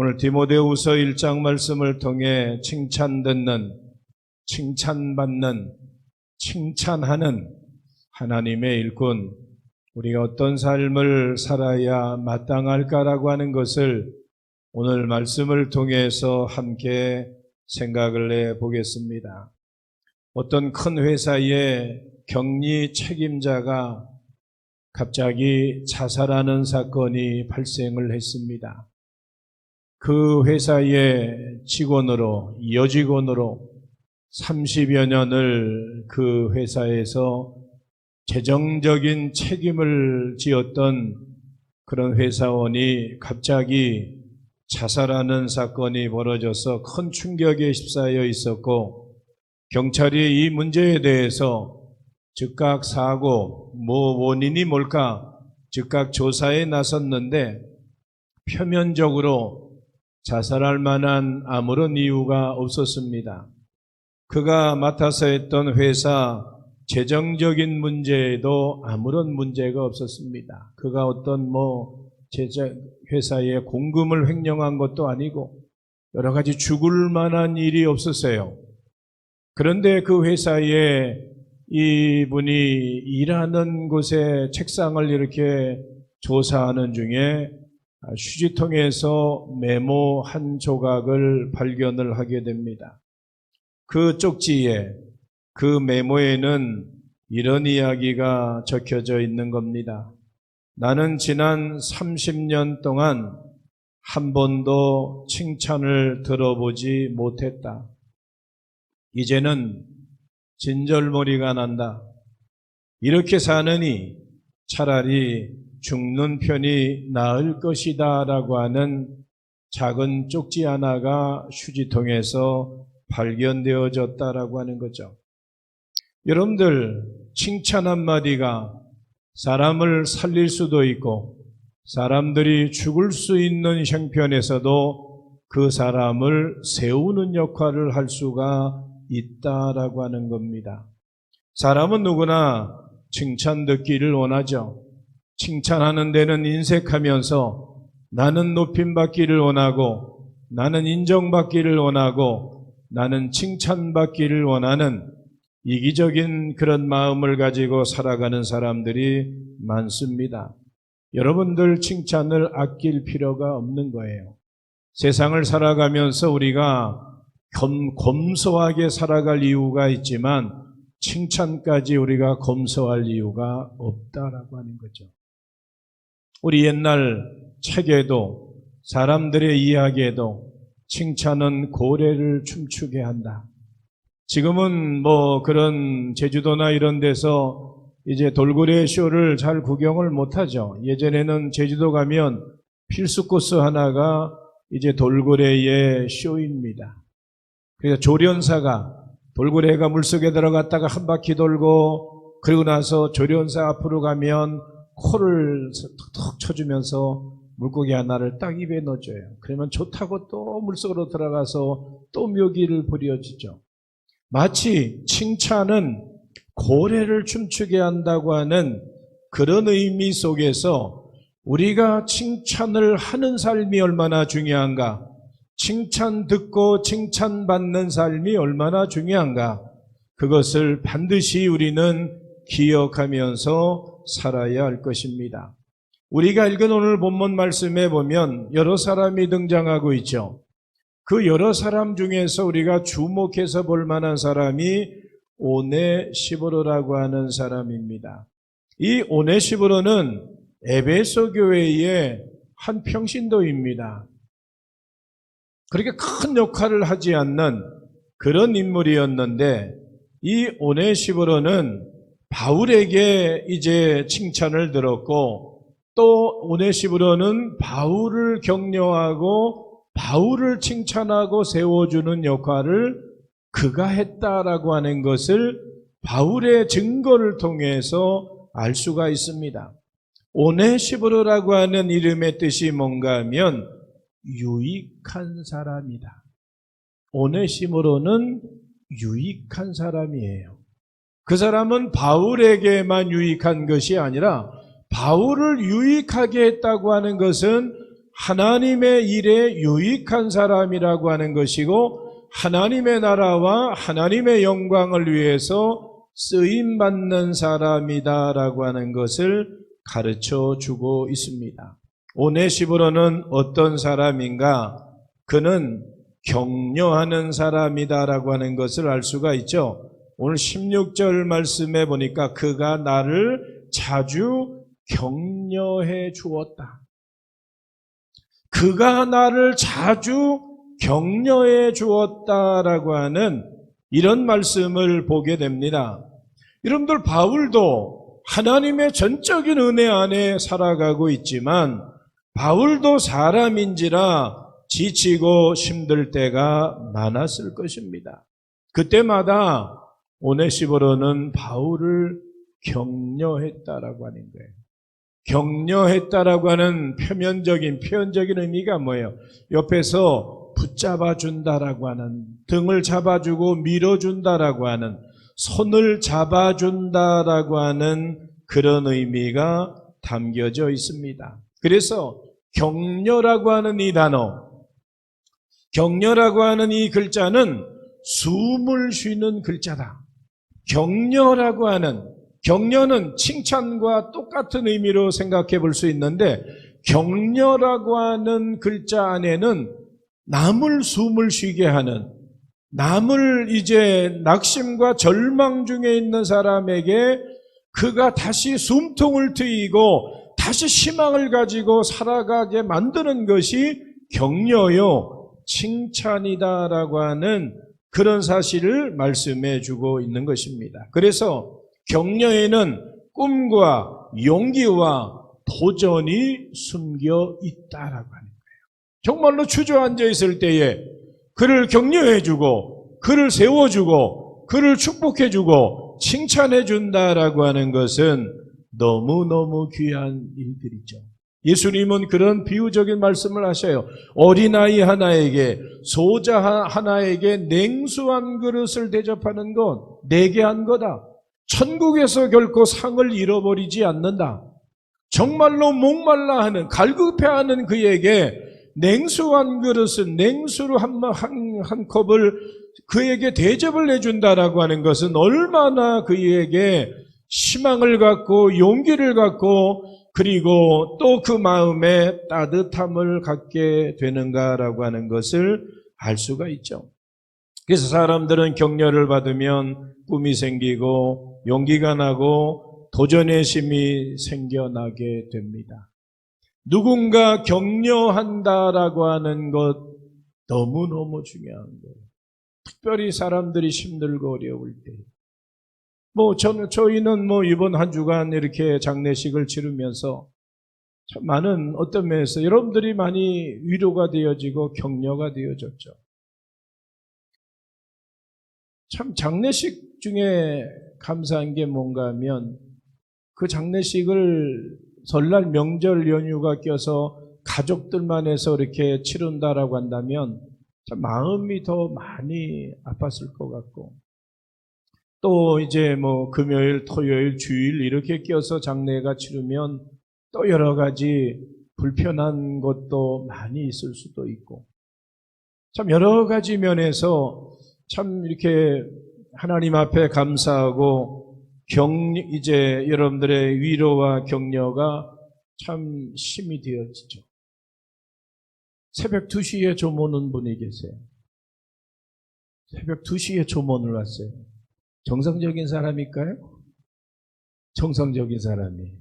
오늘 디모데후서 1장 말씀을 통해 칭찬 듣는, 칭찬받는, 칭찬하는 하나님의 일꾼, 우리가 어떤 삶을 살아야 마땅할까라고 하는 것을 오늘 말씀을 통해서 함께 생각을 해보겠습니다. 어떤 큰 회사의 격리 책임자가 갑자기 자살하는 사건이 발생을 했습니다. 그 회사의 직원으로, 여직원으로 30여 년을 그 회사에서 재정적인 책임을 지었던 그런 회사원이 갑자기 자살하는 사건이 벌어져서 큰 충격에 휩싸여 있었고, 경찰이 이 문제에 대해서 즉각 사고, 원인이 뭘까 즉각 조사에 나섰는데 표면적으로 자살할 만한 아무런 이유가 없었습니다. 그가 맡아서 했던 회사 재정적인 문제에도 아무런 문제가 없었습니다. 그가 어떤 회사에 공금을 횡령한 것도 아니고 여러 가지 죽을 만한 일이 없었어요. 그런데 그 회사에 이분이 일하는 곳에 책상을 이렇게 조사하는 중에 휴지통에서 메모 한 조각을 발견을 하게 됩니다. 그 쪽지에, 그 메모에는 이런 이야기가 적혀져 있는 겁니다. 나는 지난 30년 동안 한 번도 칭찬을 들어보지 못했다. 이제는 진절머리가 난다. 이렇게 사느니 차라리 죽는 편이 나을 것이다 라고 하는 작은 쪽지 하나가 휴지통에서 발견되어졌다라고 하는 거죠. 여러분들, 칭찬 한마디가 사람을 살릴 수도 있고 사람들이 죽을 수 있는 형편에서도 그 사람을 세우는 역할을 할 수가 있다라고 하는 겁니다. 사람은 누구나 칭찬 듣기를 원하죠. 칭찬하는 데는 인색하면서 나는 높임받기를 원하고 나는 인정받기를 원하고 나는 칭찬받기를 원하는 이기적인 그런 마음을 가지고 살아가는 사람들이 많습니다. 여러분들 칭찬을 아낄 필요가 없는 거예요. 세상을 살아가면서 우리가 검소하게 살아갈 이유가 있지만 칭찬까지 우리가 검소할 이유가 없다라고 하는 거죠. 우리 옛날 책에도 사람들의 이야기에도 칭찬은 고래를 춤추게 한다. 지금은 그런 제주도나 이런 데서 이제 돌고래 쇼를 잘 구경을 못하죠. 예전에는 제주도 가면 필수 코스 하나가 이제 돌고래의 쇼입니다. 그래서 조련사가 돌고래가 물속에 들어갔다가 한 바퀴 돌고 그리고 나서 조련사 앞으로 가면 코를 턱 쳐주면서 물고기 하나를 딱 입에 넣어줘요. 그러면 좋다고 또 물속으로 들어가서 또 묘기를 부려주죠. 마치 칭찬은 고래를 춤추게 한다고 하는 그런 의미 속에서 우리가 칭찬을 하는 삶이 얼마나 중요한가, 칭찬 듣고 칭찬받는 삶이 얼마나 중요한가, 그것을 반드시 우리는 기억하면서 살아야 할 것입니다. 우리가 읽은 오늘 본문 말씀에 보면 여러 사람이 등장하고 있죠. 그 여러 사람 중에서 우리가 주목해서 볼 만한 사람이 오네시보로라고 하는 사람입니다. 이 오네시보로는 에베소 교회의 한 평신도입니다. 그렇게 큰 역할을 하지 않는 그런 인물이었는데 이 오네시보로는 바울에게 이제 칭찬을 들었고 또 오네시보로는 바울을 격려하고 바울을 칭찬하고 세워주는 역할을 그가 했다라고 하는 것을 바울의 증거를 통해서 알 수가 있습니다. 오네시보로라고 하는 이름의 뜻이 뭔가 하면 유익한 사람이다. 오네시보로는 유익한 사람이에요. 그 사람은 바울에게만 유익한 것이 아니라 바울을 유익하게 했다고 하는 것은 하나님의 일에 유익한 사람이라고 하는 것이고 하나님의 나라와 하나님의 영광을 위해서 쓰임받는 사람이다라고 하는 것을 가르쳐 주고 있습니다. 오네시보로는 어떤 사람인가? 그는 격려하는 사람이다라고 하는 것을 알 수가 있죠. 오늘 16절 말씀에 보니까 그가 나를 자주 격려해 주었다. 그가 나를 자주 격려해 주었다라고 하는 이런 말씀을 보게 됩니다. 여러분들, 바울도 하나님의 전적인 은혜 안에 살아가고 있지만 바울도 사람인지라 지치고 힘들 때가 많았을 것입니다. 그때마다 오네시보로는 바울을 격려했다라고 하는 거예요. 격려했다라고 하는 표면적인 의미가 뭐예요? 옆에서 붙잡아준다라고 하는, 등을 잡아주고 밀어준다라고 하는, 손을 잡아준다라고 하는 그런 의미가 담겨져 있습니다. 그래서 격려라고 하는 이 단어, 격려라고 하는 이 글자는 숨을 쉬는 글자다. 격려라고 하는, 격려는 칭찬과 똑같은 의미로 생각해 볼 수 있는데 격려라고 하는 글자 안에는 남을 숨을 쉬게 하는, 남을 이제 낙심과 절망 중에 있는 사람에게 그가 다시 숨통을 트이고 다시 희망을 가지고 살아가게 만드는 것이 격려요, 칭찬이다라고 하는 그런 사실을 말씀해 주고 있는 것입니다. 그래서 격려에는 꿈과 용기와 도전이 숨겨 있다라고 하는 거예요. 정말로 주저앉아 있을 때에 그를 격려해 주고 그를 세워주고 그를 축복해 주고 칭찬해 준다라고 하는 것은 너무너무 귀한 일들이죠. 예수님은 그런 비유적인 말씀을 하셔요. 어린아이 하나에게, 소자 하나에게 냉수 한 그릇을 대접하는 건 내게 한 거다. 천국에서 결코 상을 잃어버리지 않는다. 정말로 목말라 하는, 갈급해하는 그에게 냉수 한 그릇은, 냉수로 한 컵을 그에게 대접을 해준다라고 하는 것은 얼마나 그에게 희망을 갖고 용기를 갖고 그리고 또 그 마음에 따뜻함을 갖게 되는가라고 하는 것을 알 수가 있죠. 그래서 사람들은 격려를 받으면 꿈이 생기고 용기가 나고 도전의 심이 생겨나게 됩니다. 누군가 격려한다라고 하는 것 너무너무 중요한 거예요. 특별히 사람들이 힘들고 어려울 때. 저희는 이번 한 주간 이렇게 장례식을 치르면서 참 많은 어떤 면에서 여러분들이 많이 위로가 되어지고 격려가 되어졌죠. 참 장례식 중에 감사한 게 뭔가 하면 그 장례식을 설날 명절 연휴가 껴서 가족들만 해서 이렇게 치른다라고 한다면 참 마음이 더 많이 아팠을 것 같고 또 이제 금요일, 토요일, 주일 이렇게 껴서 장례가 치르면 또 여러 가지 불편한 것도 많이 있을 수도 있고 참 여러 가지 면에서 참 이렇게 하나님 앞에 감사하고 이제 여러분들의 위로와 격려가 참 힘이 되어지죠. 새벽 2시에 좀 오는 분이 계세요. 새벽 2시에 조문을 왔어요. 정상적인 사람일까요? 정상적인 사람이.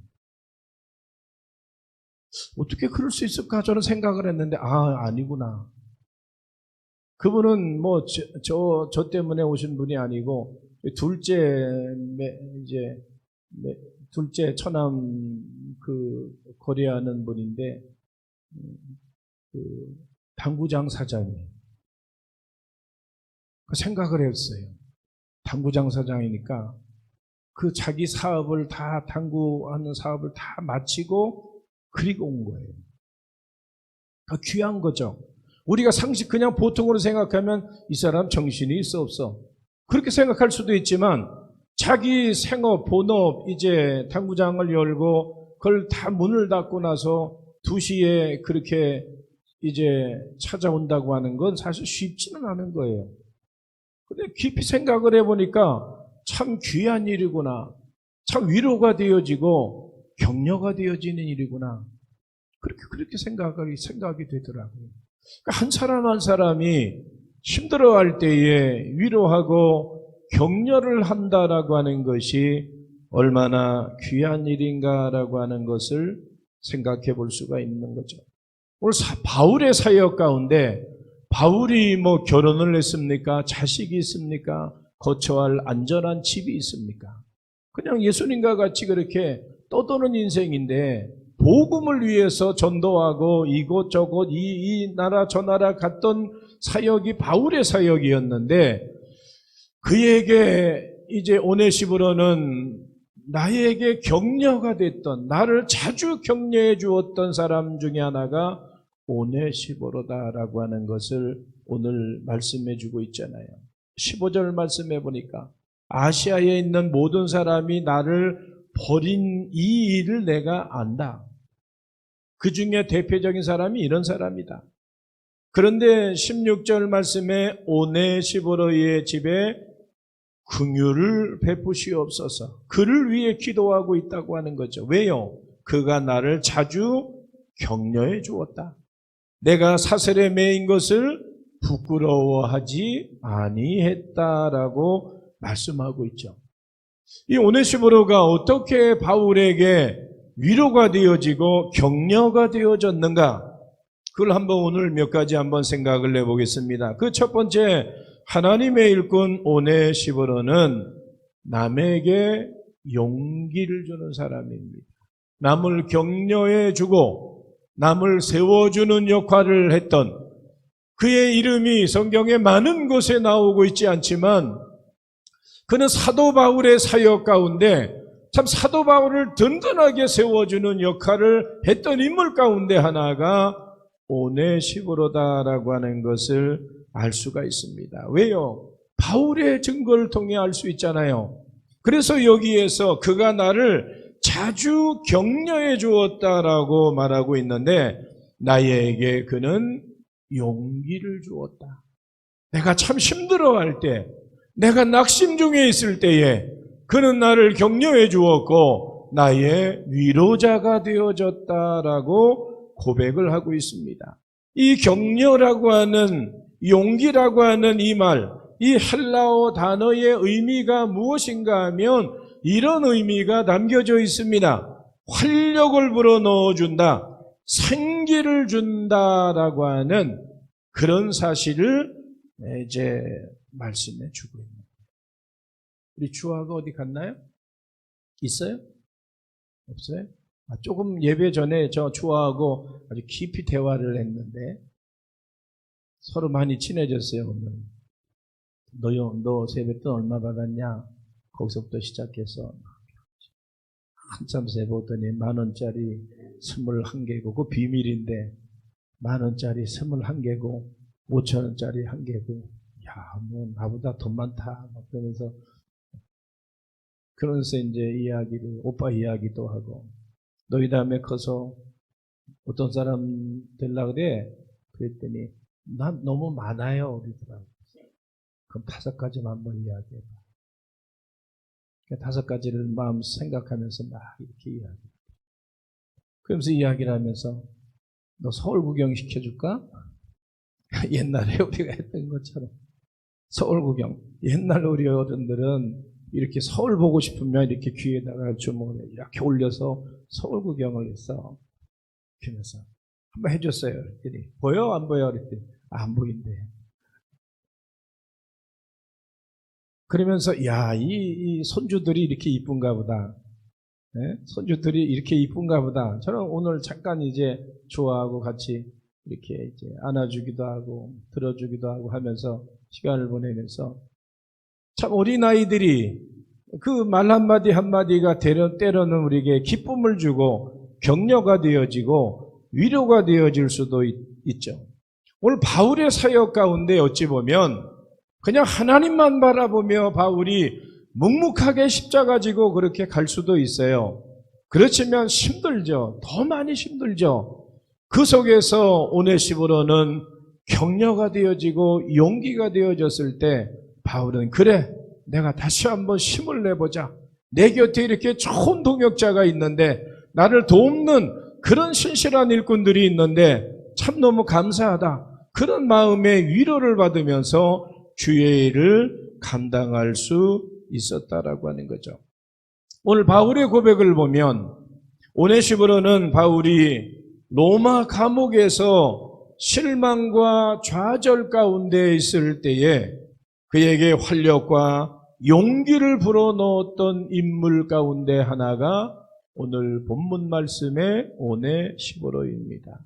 어떻게 그럴 수 있을까? 저는 생각을 했는데, 아니구나. 그분은 저 때문에 오신 분이 아니고, 둘째 처남 거래하는 분인데, 당구장 사장이. 생각을 했어요. 당구장 사장이니까 그 자기 사업을 다 당구하는 사업을 다 마치고 그리고 온 거예요. 귀한 거죠. 우리가 그냥 보통으로 생각하면 이 사람 정신이 있어 없어 그렇게 생각할 수도 있지만 자기 생업, 본업 이제 당구장을 열고 그걸 다 문을 닫고 나서 2시에 그렇게 이제 찾아온다고 하는 건 사실 쉽지는 않은 거예요. 근데 깊이 생각을 해보니까 참 귀한 일이구나. 참 위로가 되어지고 격려가 되어지는 일이구나. 그렇게 생각이 되더라고요. 그러니까 한 사람 한 사람이 힘들어할 때에 위로하고 격려를 한다라고 하는 것이 얼마나 귀한 일인가라고 하는 것을 생각해 볼 수가 있는 거죠. 오늘 바울의 사역 가운데 바울이 뭐 결혼을 했습니까? 자식이 있습니까? 거처할 안전한 집이 있습니까? 그냥 예수님과 같이 그렇게 떠도는 인생인데 복음을 위해서 전도하고 이곳저곳 이 나라 저 나라 갔던 사역이 바울의 사역이었는데 그에게 이제 오네시보로는 나에게 격려가 됐던 나를 자주 격려해 주었던 사람 중에 하나가 오네시보로다라고 하는 것을 오늘 말씀해 주고 있잖아요. 15절 말씀해 보니까 아시아에 있는 모든 사람이 나를 버린 이 일을 내가 안다. 그 중에 대표적인 사람이 이런 사람이다. 그런데 16절 말씀에 오네시보로의 집에 긍휼을 베푸시옵소서. 그를 위해 기도하고 있다고 하는 거죠. 왜요? 그가 나를 자주 격려해 주었다. 내가 사슬에 매인 것을 부끄러워하지 아니했다라고 말씀하고 있죠. 이 오네시보로가 어떻게 바울에게 위로가 되어지고 격려가 되어졌는가? 그걸 한번 오늘 몇 가지 한번 생각을 해보겠습니다. 그 첫 번째, 하나님의 일꾼 오네시보로는 남에게 용기를 주는 사람입니다. 남을 격려해 주고 남을 세워주는 역할을 했던 그의 이름이 성경에 많은 곳에 나오고 있지 않지만 그는 사도 바울의 사역 가운데 참 사도 바울을 든든하게 세워주는 역할을 했던 인물 가운데 하나가 오네시보로다라고 하는 것을 알 수가 있습니다. 왜요? 바울의 증거를 통해 알 수 있잖아요. 그래서 여기에서 그가 나를 자주 격려해 주었다라고 말하고 있는데 나에게 그는 용기를 주었다. 내가 참 힘들어할 때, 내가 낙심 중에 있을 때에 그는 나를 격려해 주었고 나의 위로자가 되어졌다라고 고백을 하고 있습니다. 이 격려라고 하는 용기라고 하는 이 말, 이 헬라어 단어의 의미가 무엇인가 하면 이런 의미가 담겨져 있습니다. 활력을 불어넣어준다, 생기를 준다라고 하는 그런 사실을 이제 말씀해 주고 있는 거예요. 우리 주아가 어디 갔나요? 있어요? 없어요? 조금 예배 전에 저 주아하고 아주 깊이 대화를 했는데 서로 많이 친해졌어요. 오늘 너 세뱃돈 얼마 받았냐? 거기서부터 시작해서 한참 세보더니 10,000원짜리 21개고 그 비밀인데 10,000원짜리 21개고 5,000원짜리 1개고 야, 뭐 나보다 돈 많다 그러면서 이제 이야기를 오빠 이야기도 하고 너희 다음에 커서 어떤 사람 되려고 그래? 그랬더니 난 너무 많아요 그러더라고요. 그럼 5가지만 한번 이야기해봐. 5가지를 마음 생각하면서 막 이렇게 이야기해. 그러면서 이야기를 하면서 너 서울 구경 시켜줄까? 옛날에 우리가 했던 것처럼 서울 구경. 옛날 우리 어른들은 이렇게 서울 보고 싶으면 이렇게 귀에다가 주먹을 이렇게 올려서 서울 구경을 했어. 그러면서 한번 해줬어요. 그랬더니 보여? 안 보여? 그랬더니 안 보인대. 그러면서 야, 이 손주들이 이렇게 이쁜가 보다. 네? 손주들이 이렇게 이쁜가 보다. 저는 오늘 잠깐 이제 좋아하고 같이 이렇게 이제 안아주기도 하고 들어주기도 하고 하면서 시간을 보내면서 참 어린아이들이 그 말 한마디 한마디가 때로는 우리에게 기쁨을 주고 격려가 되어지고 위로가 되어질 수도 있죠. 오늘 바울의 사역 가운데 어찌 보면 그냥 하나님만 바라보며 바울이 묵묵하게 십자가 지고 그렇게 갈 수도 있어요. 그렇지만 힘들죠. 더 많이 힘들죠. 그 속에서 오네시모로는 격려가 되어지고 용기가 되어졌을 때 바울은 그래, 내가 다시 한번 힘을 내보자. 내 곁에 이렇게 좋은 동역자가 있는데, 나를 돕는 그런 신실한 일꾼들이 있는데 참 너무 감사하다. 그런 마음의 위로를 받으면서 주의 일을 감당할 수 있었다라고 하는 거죠. 오늘 바울의 고백을 보면 오네시모로는 바울이 로마 감옥에서 실망과 좌절 가운데 있을 때에 그에게 활력과 용기를 불어넣었던 인물 가운데 하나가 오늘 본문 말씀의 오네시모로입니다.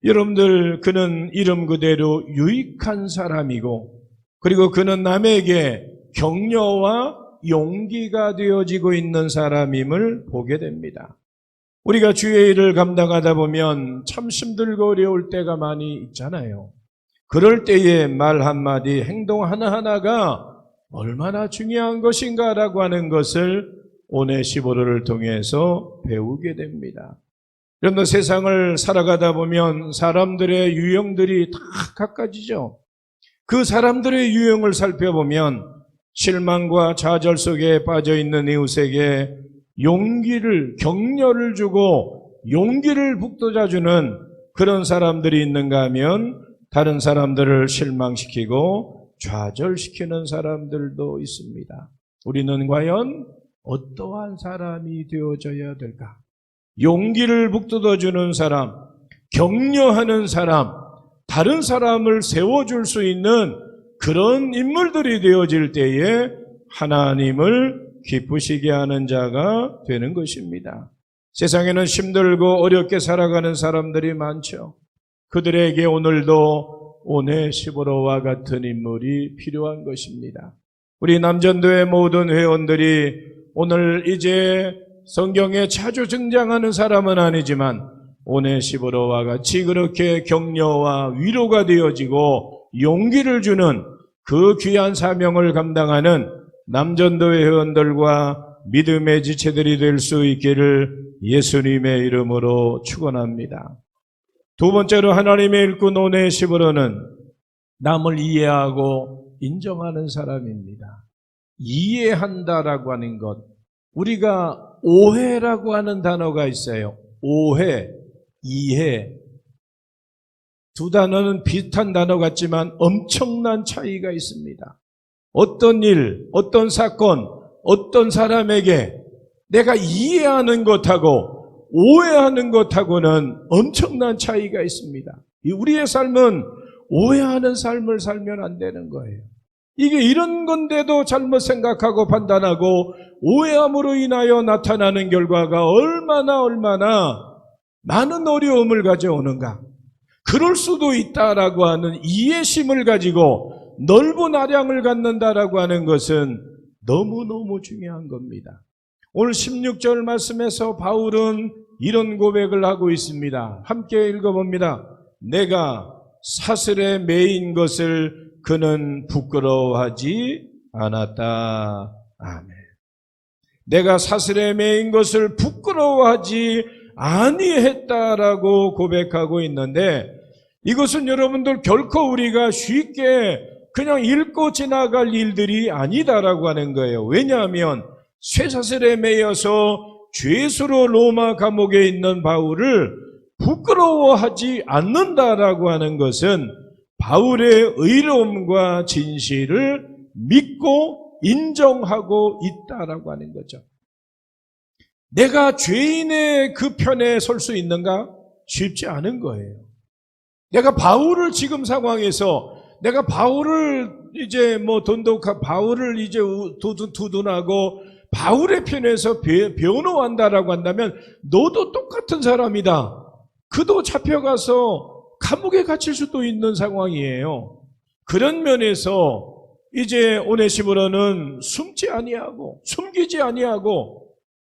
여러분들, 그는 이름 그대로 유익한 사람이고, 그리고 그는 남에게 격려와 용기가 되어지고 있는 사람임을 보게 됩니다. 우리가 주의 일을 감당하다 보면 참 힘들고 어려울 때가 많이 있잖아요. 그럴 때에 말 한마디, 행동 하나하나가 얼마나 중요한 것인가라고 하는 것을 오네시모로를 통해서 배우게 됩니다. 여러분, 세상을 살아가다 보면 사람들의 유형들이 다 각가지죠. 그 사람들의 유형을 살펴보면 실망과 좌절 속에 빠져있는 이웃에게 용기를, 격려를 주고 용기를 북돋아주는 그런 사람들이 있는가 하면 다른 사람들을 실망시키고 좌절시키는 사람들도 있습니다. 우리는 과연 어떠한 사람이 되어져야 될까? 용기를 북돋아주는 사람, 격려하는 사람, 다른 사람을 세워줄 수 있는 그런 인물들이 되어질 때에 하나님을 기쁘시게 하는 자가 되는 것입니다. 세상에는 힘들고 어렵게 살아가는 사람들이 많죠. 그들에게 오늘도 오네시모로와 같은 인물이 필요한 것입니다. 우리 남전도의 모든 회원들이 오늘 이제 성경에 자주 등장하는 사람은 아니지만 오네시모로와 같이 그렇게 격려와 위로가 되어지고 용기를 주는 그 귀한 사명을 감당하는 남전도의 회원들과 믿음의 지체들이 될 수 있기를 예수님의 이름으로 축원합니다. 두 번째로 하나님의 일꾼 오네시모로는 남을 이해하고 인정하는 사람입니다. 이해한다라고 하는 것, 우리가 오해라고 하는 단어가 있어요. 오해, 이해. 두 단어는 비슷한 단어 같지만 엄청난 차이가 있습니다. 어떤 일, 어떤 사건, 어떤 사람에게 내가 이해하는 것하고 오해하는 것하고는 엄청난 차이가 있습니다. 우리의 삶은 오해하는 삶을 살면 안 되는 거예요. 이게 이런 건데도 잘못 생각하고 판단하고 오해함으로 인하여 나타나는 결과가 얼마나 많은 어려움을 가져오는가. 그럴 수도 있다라고 하는 이해심을 가지고 넓은 아량을 갖는다라고 하는 것은 너무너무 중요한 겁니다. 오늘 16절 말씀에서 바울은 이런 고백을 하고 있습니다. 함께 읽어봅니다. 내가 사슬에 매인 것을 그는 부끄러워하지 않았다. 아멘. 내가 사슬에 매인 것을 부끄러워하지 아니했다라고 고백하고 있는데, 이것은 여러분들 결코 우리가 쉽게 그냥 읽고 지나갈 일들이 아니다라고 하는 거예요. 왜냐하면 쇠사슬에 매여서 죄수로 로마 감옥에 있는 바울을 부끄러워하지 않는다라고 하는 것은 바울의 의로움과 진실을 믿고 인정하고 있다라고 하는 거죠. 내가 죄인의 그 편에 설 수 있는가? 쉽지 않은 거예요. 내가 바울을 지금 상황에서 내가 바울을 이제 바울을 이제 두둔하고 바울의 편에서 변호한다라고 한다면 너도 똑같은 사람이다. 그도 잡혀가서 감옥에 갇힐 수도 있는 상황이에요. 그런 면에서 이제 오네시모로는 숨기지 아니하고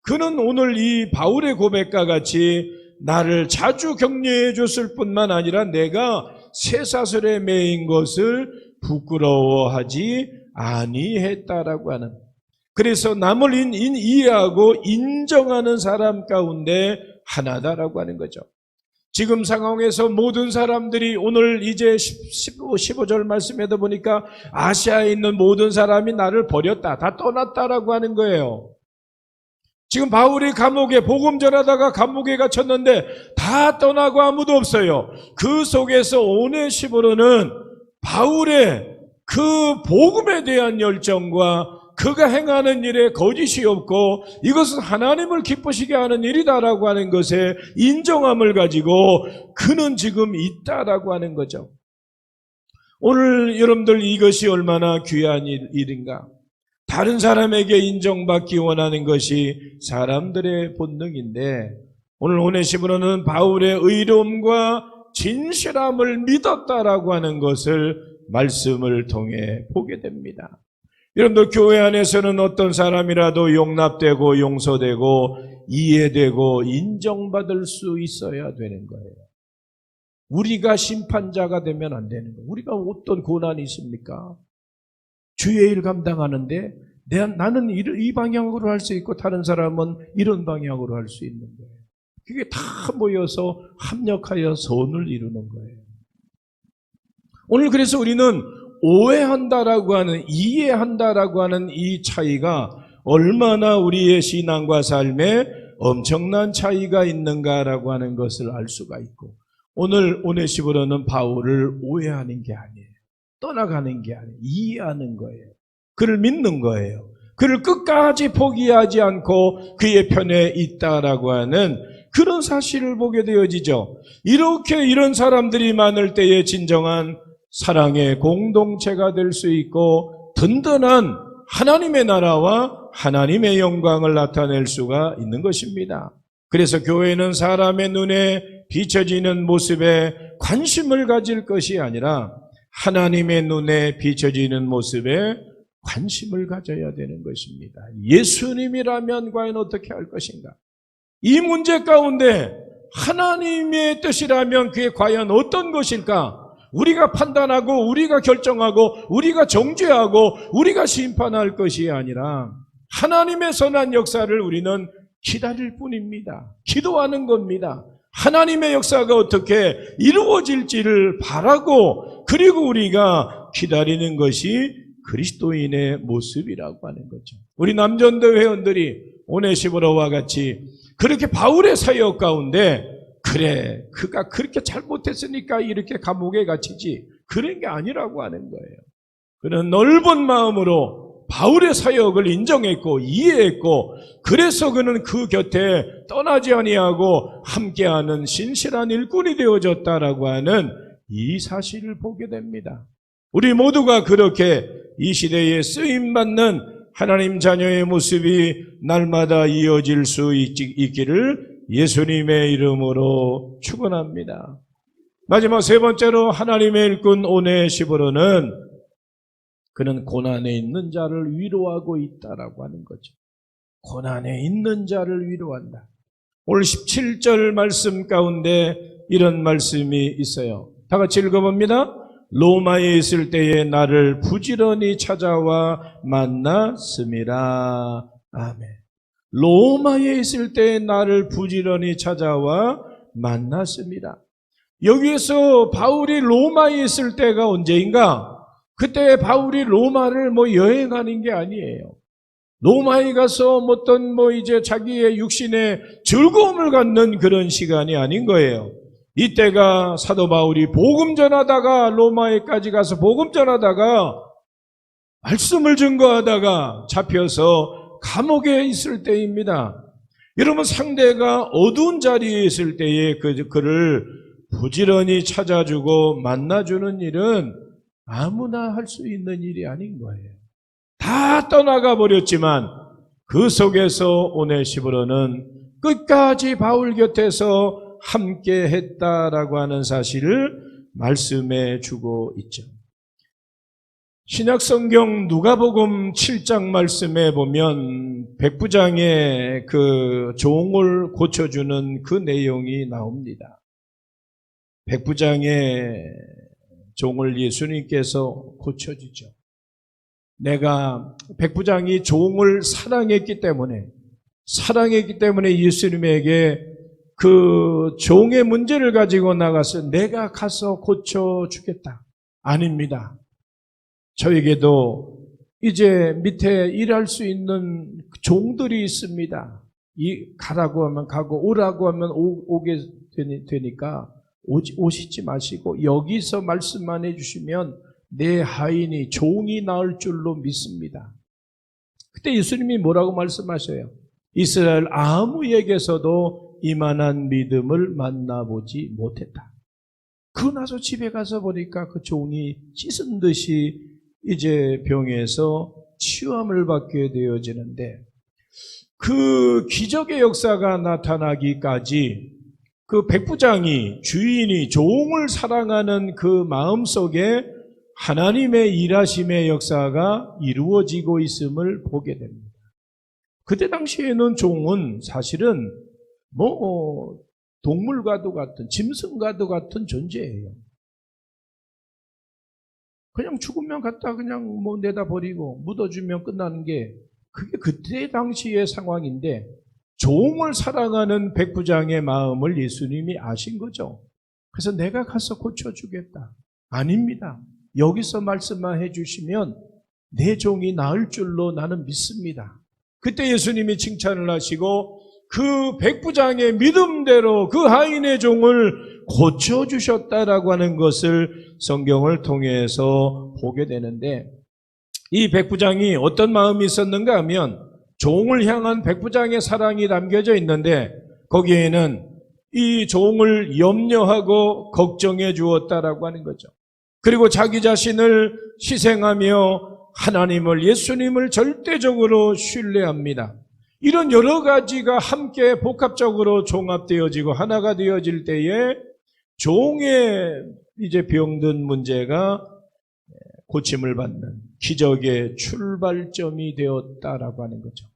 그는 오늘 이 바울의 고백과 같이 나를 자주 격려해 줬을 뿐만 아니라 내가 쇠사슬에 매인 것을 부끄러워하지 아니했다라고 하는, 그래서 남을 이해하고 인정하는 사람 가운데 하나다라고 하는 거죠. 지금 상황에서 모든 사람들이 오늘 이제 15절 말씀에도 보니까 아시아에 있는 모든 사람이 나를 버렸다, 다 떠났다라고 하는 거예요. 지금 바울이 감옥에 복음 전하다가 감옥에 갇혔는데 다 떠나고 아무도 없어요. 그 속에서 오네시모로는 바울의 그 복음에 대한 열정과 그가 행하는 일에 거짓이 없고 이것은 하나님을 기쁘시게 하는 일이다라고 하는 것에 인정함을 가지고 그는 지금 있다라고 하는 거죠. 오늘 여러분들 이것이 얼마나 귀한 일인가. 다른 사람에게 인정받기 원하는 것이 사람들의 본능인데 오늘 오네시모로는 바울의 의로움과 진실함을 믿었다라고 하는 것을 말씀을 통해 보게 됩니다. 여러분들 교회 안에서는 어떤 사람이라도 용납되고 용서되고 이해되고 인정받을 수 있어야 되는 거예요. 우리가 심판자가 되면 안 되는 거예요. 우리가 어떤 고난이 있습니까? 주의 일 감당하는데 나는 이 방향으로 할 수 있고 다른 사람은 이런 방향으로 할 수 있는 거예요. 그게 다 모여서 합력하여 선을 이루는 거예요. 오늘 그래서 우리는 오해한다라고 하는, 이해한다라고 하는 이 차이가 얼마나 우리의 신앙과 삶에 엄청난 차이가 있는가라고 하는 것을 알 수가 있고, 오늘 오네시모로는 바울을 오해하는 게 아니에요. 떠나가는 게 아니에요. 이해하는 거예요. 그를 믿는 거예요. 그를 끝까지 포기하지 않고 그의 편에 있다라고 하는 그런 사실을 보게 되어지죠. 이렇게 이런 사람들이 많을 때에 진정한 사랑의 공동체가 될 수 있고 든든한 하나님의 나라와 하나님의 영광을 나타낼 수가 있는 것입니다. 그래서 교회는 사람의 눈에 비춰지는 모습에 관심을 가질 것이 아니라 하나님의 눈에 비춰지는 모습에 관심을 가져야 되는 것입니다. 예수님이라면 과연 어떻게 할 것인가? 이 문제 가운데 하나님의 뜻이라면 그게 과연 어떤 것일까? 우리가 판단하고 우리가 결정하고 우리가 정죄하고 우리가 심판할 것이 아니라 하나님의 선한 역사를 우리는 기다릴 뿐입니다. 기도하는 겁니다. 하나님의 역사가 어떻게 이루어질지를 바라고 그리고 우리가 기다리는 것이 그리스도인의 모습이라고 하는 거죠. 우리 남전도 회원들이 오네시모로와 같이 그렇게 바울의 사역 가운데 그래, 그가 그렇게 잘못했으니까 이렇게 감옥에 갇히지 그런 게 아니라고 하는 거예요. 그는 넓은 마음으로 바울의 사역을 인정했고 이해했고 그래서 그는 그 곁에 떠나지 아니하고 함께하는 신실한 일꾼이 되어졌다라고 하는 이 사실을 보게 됩니다. 우리 모두가 그렇게 이 시대에 쓰임받는 하나님 자녀의 모습이 날마다 이어질 수 있기를 예수님의 이름으로 축원합니다. 마지막 세 번째로 하나님의 일꾼 오네시모로는 그는 고난에 있는 자를 위로하고 있다라고 하는 거죠. 고난에 있는 자를 위로한다. 오늘 17절 말씀 가운데 이런 말씀이 있어요. 다 같이 읽어봅니다. 로마에 있을 때에 나를 부지런히 찾아와 만났음이라. 아멘. 로마에 있을 때에 나를 부지런히 찾아와 만났습니다. 여기에서 바울이 로마에 있을 때가 언제인가? 그때 바울이 로마를 여행하는 게 아니에요. 로마에 가서 어떤 이제 자기의 육신의 즐거움을 갖는 그런 시간이 아닌 거예요. 이때가 사도 바울이 복음 전하다가 로마에까지 가서 복음 전하다가 말씀을 증거하다가 잡혀서 감옥에 있을 때입니다. 여러분 상대가 어두운 자리에 있을 때에 그를 부지런히 찾아주고 만나주는 일은 아무나 할 수 있는 일이 아닌 거예요. 다 떠나가 버렸지만 그 속에서 오네시모로는 끝까지 바울 곁에서 함께 했다라고 하는 사실을 말씀해 주고 있죠. 신약성경 누가복음 7장 말씀에 보면 백부장의 그 종을 고쳐주는 그 내용이 나옵니다. 백부장의 종을 예수님께서 고쳐주죠. 내가 백부장이 종을 사랑했기 때문에 예수님에게 그 종의 문제를 가지고 나가서 내가 가서 고쳐주겠다. 아닙니다. 저에게도 이제 밑에 일할 수 있는 종들이 있습니다. 가라고 하면 가고 오라고 하면 오게 되니까 오시지 마시고 여기서 말씀만 해주시면 내 하인이 종이 나을 줄로 믿습니다. 그때 예수님이 뭐라고 말씀하셔요? 이스라엘 아무에게서도 이만한 믿음을 만나보지 못했다. 그러고 나서 집에 가서 보니까 그 종이 씻은 듯이 이제 병에서 치유함을 받게 되어지는데 그 기적의 역사가 나타나기까지 그 백부장이 주인이 종을 사랑하는 그 마음속에 하나님의 일하심의 역사가 이루어지고 있음을 보게 됩니다. 그때 당시에는 종은 사실은 동물과도 같은 짐승과도 같은 존재예요. 그냥 죽으면 갖다 그냥 내다 버리고 묻어주면 끝나는 게 그게 그때 당시의 상황인데 종을 사랑하는 백부장의 마음을 예수님이 아신 거죠. 그래서 내가 가서 고쳐주겠다. 아닙니다. 여기서 말씀만 해주시면 내 종이 나을 줄로 나는 믿습니다. 그때 예수님이 칭찬을 하시고 그 백부장의 믿음대로 그 하인의 종을 고쳐주셨다라고 하는 것을 성경을 통해서 보게 되는데 이 백부장이 어떤 마음이 있었는가 하면 종을 향한 백부장의 사랑이 담겨져 있는데 거기에는 이 종을 염려하고 걱정해 주었다라고 하는 거죠. 그리고 자기 자신을 희생하며 하나님을 예수님을 절대적으로 신뢰합니다. 이런 여러 가지가 함께 복합적으로 종합되어지고 하나가 되어질 때에 종의 이제 병든 문제가 고침을 받는 기적의 출발점이 되었다라고 하는 거죠.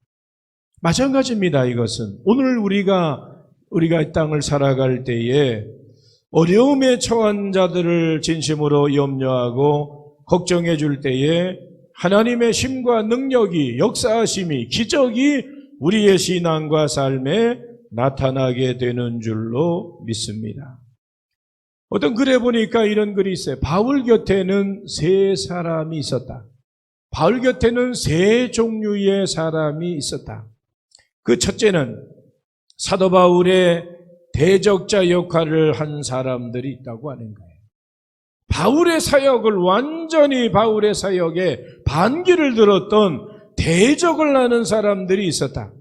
마찬가지입니다. 이것은 오늘 우리가 이 땅을 살아갈 때에 어려움에 처한 자들을 진심으로 염려하고 걱정해 줄 때에 하나님의 힘과 능력이 역사하심이 기적이 우리의 신앙과 삶에 나타나게 되는 줄로 믿습니다. 어떤 글에 보니까 이런 글이 있어요. 바울 곁에는 세 사람이 있었다. 바울 곁에는 세 종류의 사람이 있었다. 그 첫째는 사도 바울의 대적자 역할을 한 사람들이 있다고 하는 거예요. 바울의 사역을 완전히 바울의 사역에 반기를 들었던 대적을 하는 사람들이 있었다.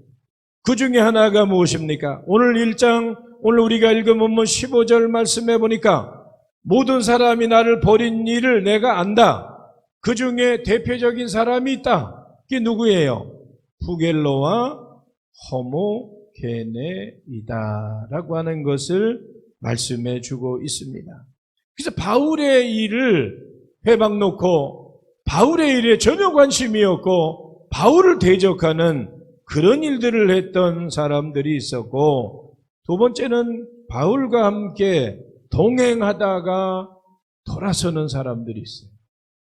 그 중에 하나가 무엇입니까? 오늘 1장, 오늘 우리가 읽은 본문 15절 말씀해 보니까 모든 사람이 나를 버린 일을 내가 안다. 그 중에 대표적인 사람이 있다. 그게 누구예요? 부겔로와 허모게네이다 라고 하는 것을 말씀해 주고 있습니다. 그래서 바울의 일을 회방 놓고 바울의 일에 전혀 관심이 없고 바울을 대적하는 그런 일들을 했던 사람들이 있었고, 두 번째는 바울과 함께 동행하다가 돌아서는 사람들이 있어요.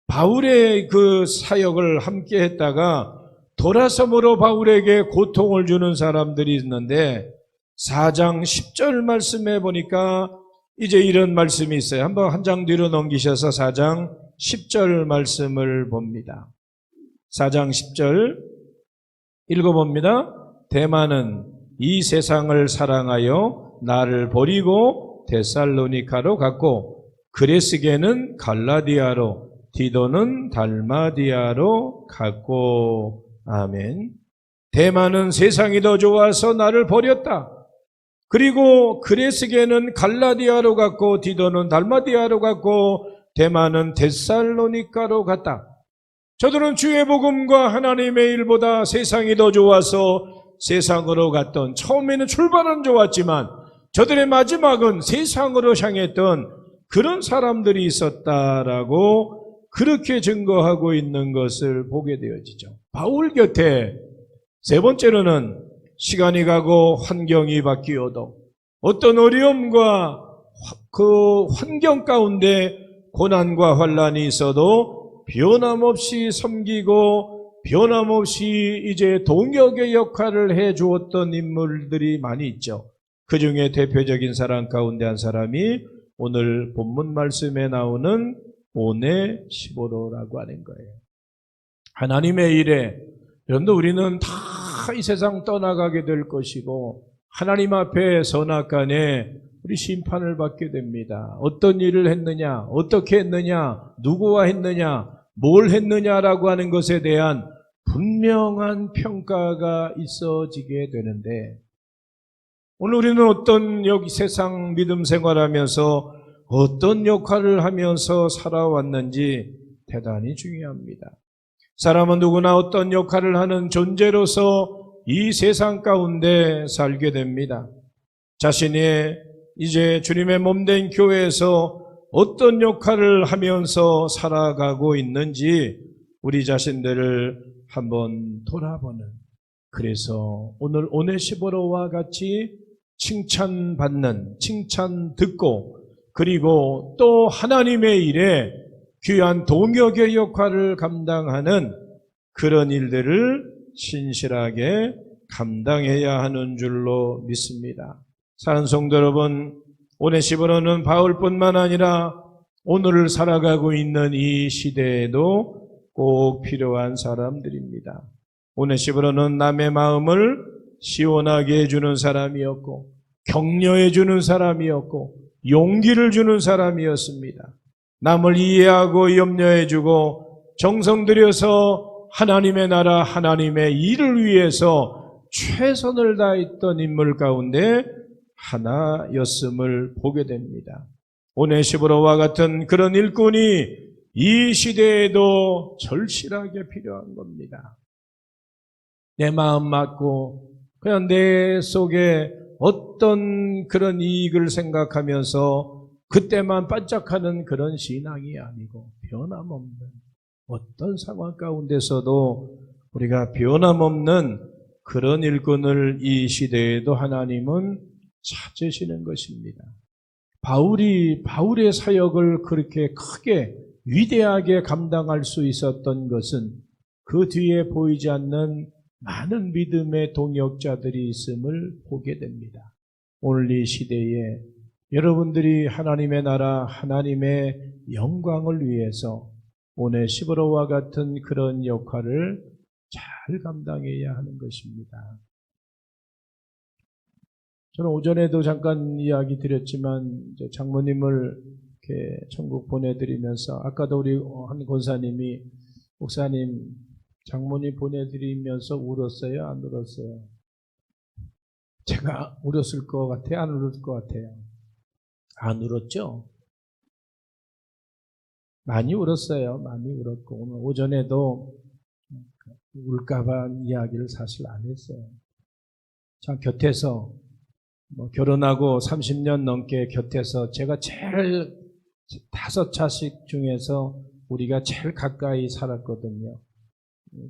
바울의 그 사역을 함께 했다가 돌아섬으로 바울에게 고통을 주는 사람들이 있는데 4장 10절 말씀해 보니까 이제 이런 말씀이 있어요. 한번 한 장 뒤로 넘기셔서 4장 10절 말씀을 봅니다. 4장 10절 읽어봅니다. 데마는 이 세상을 사랑하여 나를 버리고 데살로니카로 갔고 그레스게는 갈라디아로 디도는 달마디아로 갔고. 아멘. 데마는 세상이 더 좋아서 나를 버렸다. 그리고 그레스게는 갈라디아로 갔고 디도는 달마디아로 갔고 데마는 데살로니카로 갔다. 저들은 주의 복음과 하나님의 일보다 세상이 더 좋아서 세상으로 갔던, 처음에는 출발은 좋았지만 저들의 마지막은 세상으로 향했던 그런 사람들이 있었다라고 그렇게 증거하고 있는 것을 보게 되어지죠. 바울 곁에 세 번째로는 시간이 가고 환경이 바뀌어도 어떤 어려움과 그 환경 가운데 고난과 환난이 있어도 변함없이 섬기고 변함없이 이제 동역의 역할을 해 주었던 인물들이 많이 있죠. 그 중에 대표적인 사람 가운데 한 사람이 오늘 본문 말씀에 나오는 오네시보로라고 하는 거예요. 하나님의 일에, 여러분들 우리는 다 이 세상 떠나가게 될 것이고 하나님 앞에 선악간에 우리 심판을 받게 됩니다. 어떤 일을 했느냐, 어떻게 했느냐, 누구와 했느냐, 뭘 했느냐라고 하는 것에 대한 분명한 평가가 있어지게 되는데, 오늘 우리는 어떤 여기 세상 믿음 생활하면서 어떤 역할을 하면서 살아왔는지 대단히 중요합니다. 사람은 누구나 어떤 역할을 하는 존재로서 이 세상 가운데 살게 됩니다. 자신이 이제 주님의 몸된 교회에서 어떤 역할을 하면서 살아가고 있는지 우리 자신들을 한번 돌아보는, 그래서 오늘 오네시보로와 같이 칭찬받는, 칭찬 듣고, 그리고 또 하나님의 일에 귀한 동역의 역할을 감당하는 그런 일들을 신실하게 감당해야 하는 줄로 믿습니다. 사랑하는 성도 여러분, 오네시보로는 바울뿐만 아니라 오늘을 살아가고 있는 이 시대에도 꼭 필요한 사람들입니다. 오네시보로는 남의 마음을 시원하게 해주는 사람이었고, 격려해주는 사람이었고, 용기를 주는 사람이었습니다. 남을 이해하고 염려해주고 정성 들여서 하나님의 나라, 하나님의 일을 위해서 최선을 다했던 인물 가운데 하나였음을 보게 됩니다. 오네시보로와 같은 그런 일꾼이 이 시대에도 절실하게 필요한 겁니다. 내 마음 맞고 그냥 내 속에 어떤 그런 이익을 생각하면서 그때만 반짝하는 그런 신앙이 아니고, 변함없는 어떤 상황 가운데서도 우리가 변함없는 그런 일꾼을 이 시대에도 하나님은 찾으시는 것입니다. 바울의 사역을 그렇게 크게 위대하게 감당할 수 있었던 것은 그 뒤에 보이지 않는 많은 믿음의 동역자들이 있음을 보게 됩니다. 오늘 이 시대에 여러분들이 하나님의 나라, 하나님의 영광을 위해서 오네시보로와 같은 그런 역할을 잘 감당해야 하는 것입니다. 저는 오전에도 잠깐 이야기 드렸지만 장모님을 이렇게 천국 보내드리면서, 아까도 우리 한 권사님이 목사님 장모님 보내드리면서 울었어요? 안 울었어요? 제가 울었을 것 같아요? 안 울었을 것 같아요? 안 울었죠? 많이 울었어요. 많이 울었고, 오늘 오전에도 울까봐 이야기를 사실 안 했어요. 참 곁에서 결혼하고 30년 넘게 곁에서 제가 제일 5 자식 중에서 우리가 제일 가까이 살았거든요.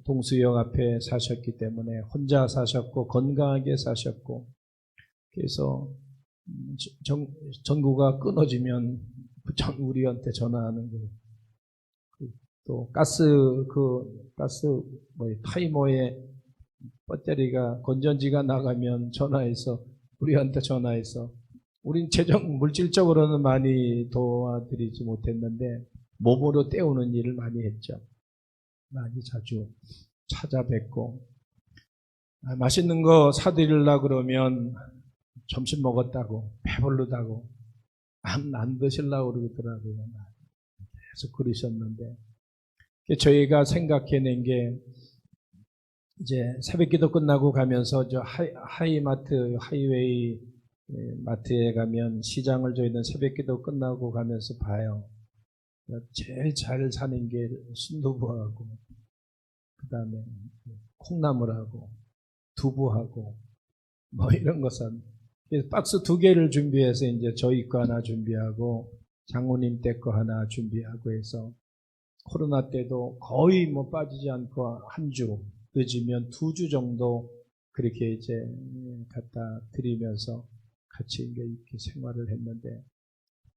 동수역 앞에 사셨기 때문에 혼자 사셨고 건강하게 사셨고, 그래서 전구가 끊어지면 우리한테 전화하는 거예요. 또 가스 타이머에 배터리가 건전지가 나가면 우리한테 전화해서, 우린 물질적으로는 많이 도와드리지 못했는데 몸으로 때우는 일을 많이 했죠. 많이 자주 찾아뵙고, 맛있는 거 사드리려고 그러면 점심 먹었다고, 배부르다고, 안 드시려고 그러더라고요. 계속 그러셨는데, 저희가 생각해낸 게, 이제 새벽기도 끝나고 가면서 저 하이웨이 마트에 가면, 시장을 저희는 새벽기도 끝나고 가면서 봐요. 제일 잘 사는 게 순두부하고, 그 다음에 콩나물하고 두부하고 이런 것은 박스 2개를 준비해서 이제 저희 거 하나 준비하고 장모님 댁 거 하나 준비하고 해서, 코로나 때도 거의 빠지지 않고 한 주, 늦으면 2주 정도 그렇게 이제 갖다 드리면서 같이 이렇게 생활을 했는데,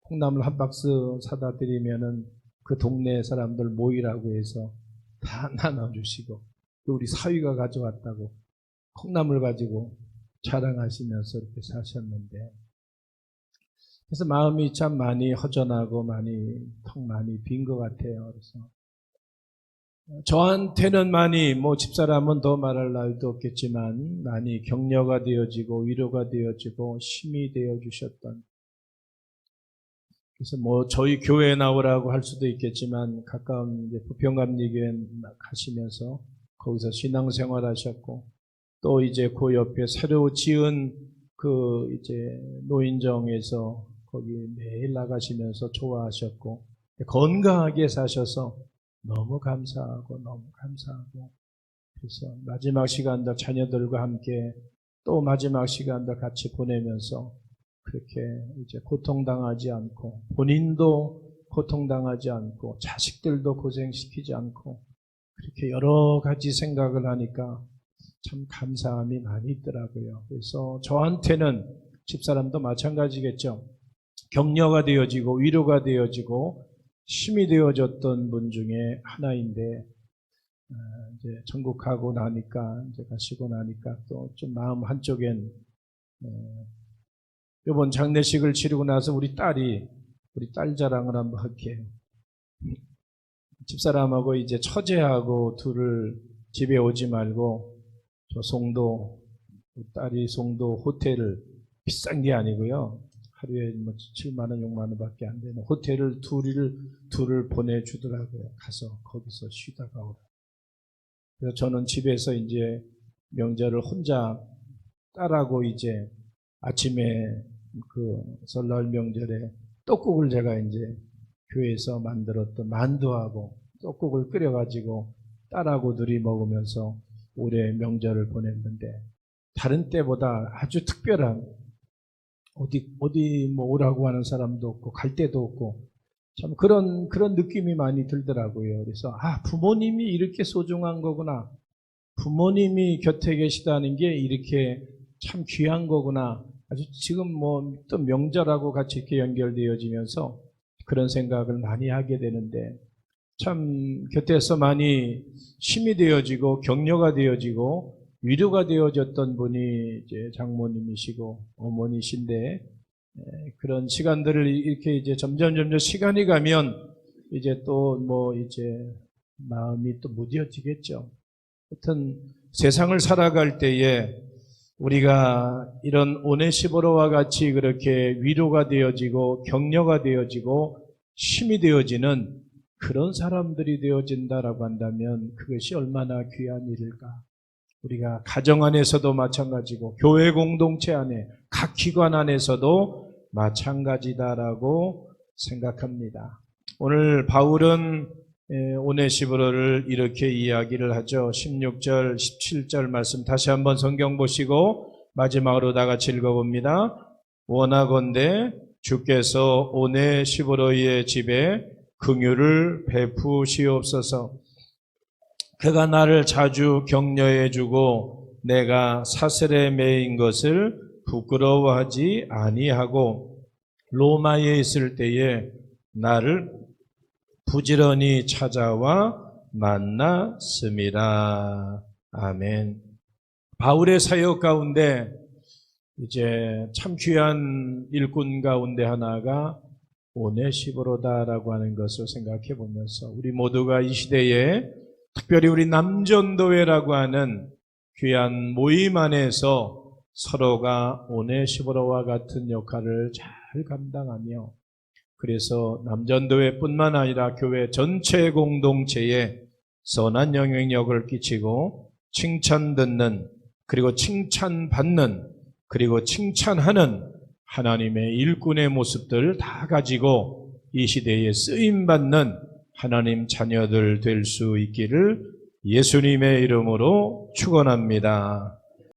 콩나물 한 박스 사다 드리면은 그 동네 사람들 모이라고 해서 다 나눠주시고, 우리 사위가 가져왔다고 콩나물 가지고 자랑하시면서 이렇게 사셨는데, 그래서 마음이 참 많이 허전하고 턱 많이 빈 것 같아요. 그래서 저한테는 많이 집사람은 더 말할 날도 없겠지만 많이 격려가 되어지고 위로가 되어지고 힘이 되어 주셨던, 그래서 저희 교회에 나오라고 할 수도 있겠지만 가까운 부평감리교회 가시면서 거기서 신앙생활 하셨고, 또 이제 그 옆에 새로 지은 노인정에서 거기 매일 나가시면서 좋아하셨고, 건강하게 사셔서 너무 감사하고, 그래서 마지막 시간도 자녀들과 함께 또 마지막 시간도 같이 보내면서 그렇게 이제 고통당하지 않고, 본인도 고통당하지 않고, 자식들도 고생시키지 않고, 그렇게 여러 가지 생각을 하니까 참 감사함이 많이 있더라고요. 그래서 저한테는, 집사람도 마찬가지겠죠, 격려가 되어지고 위로가 되어지고 힘이 되어졌던 분 중에 하나인데, 이제 전국하고 나니까, 이제 가시고 나니까 또 좀 마음 한쪽엔, 이번 장례식을 치르고 나서 우리 딸 자랑을 한번 할게요. 집사람하고 이제 처제하고 둘을 집에 오지 말고 저 딸이 송도 호텔을, 비싼 게 아니고요, 하루에 7만 원, 6만 원밖에 안 되는 호텔을 둘을 보내주더라고요. 가서 거기서 쉬다가 오라. 그래서 저는 집에서 이제 명절을 혼자, 딸하고 이제 아침에 설날 명절에 떡국을 제가 이제 교회에서 만들었던 만두하고 떡국을 끓여가지고 딸하고 둘이 먹으면서 올해 명절을 보냈는데, 다른 때보다 아주 특별한, 어디 오라고 하는 사람도 없고 갈 데도 없고, 참 그런 느낌이 많이 들더라고요. 그래서 부모님이 이렇게 소중한 거구나, 부모님이 곁에 계시다는 게 이렇게 참 귀한 거구나. 아주 지금 또 명절하고 같이 이렇게 연결되어지면서 그런 생각을 많이 하게 되는데, 참 곁에서 많이 힘이 되어지고 격려가 되어지고 위로가 되어졌던 분이 이제 장모님이시고 어머니신데, 그런 시간들을 이렇게 이제 점점 시간이 가면 이제 또 이제 마음이 또 무뎌지겠죠. 하여튼 세상을 살아갈 때에 우리가 이런 오네시보로와 같이 그렇게 위로가 되어지고 격려가 되어지고 힘이 되어지는 그런 사람들이 되어진다라고 한다면 그것이 얼마나 귀한 일일까. 우리가 가정 안에서도 마찬가지고 교회 공동체 안에 각 기관 안에서도 마찬가지다라고 생각합니다. 오늘 바울은 오네시보로를 이렇게 이야기를 하죠. 16절, 17절 말씀 다시 한번 성경 보시고 마지막으로 다 같이 읽어봅니다. 원하건대 주께서 오네시보로의 집에 긍휼을 베푸시옵소서. 그가 나를 자주 격려해주고 내가 사슬에 매인 것을 부끄러워하지 아니하고 로마에 있을 때에 나를 부지런히 찾아와 만났음이라. 아멘. 바울의 사역 가운데 이제 참 귀한 일꾼 가운데 하나가 오네시보로다라고 하는 것을 생각해 보면서 우리 모두가 이 시대에 특별히 우리 남전도회라고 하는 귀한 모임 안에서 서로가 오네시보로와 같은 역할을 잘 감당하며, 그래서 남전도회뿐만 아니라 교회 전체 공동체에 선한 영향력을 끼치고 칭찬 듣는, 그리고 칭찬받는, 그리고 칭찬하는 하나님의 일꾼의 모습들 다 가지고 이 시대에 쓰임받는 하나님 자녀들 될 수 있기를 예수님의 이름으로 축원합니다.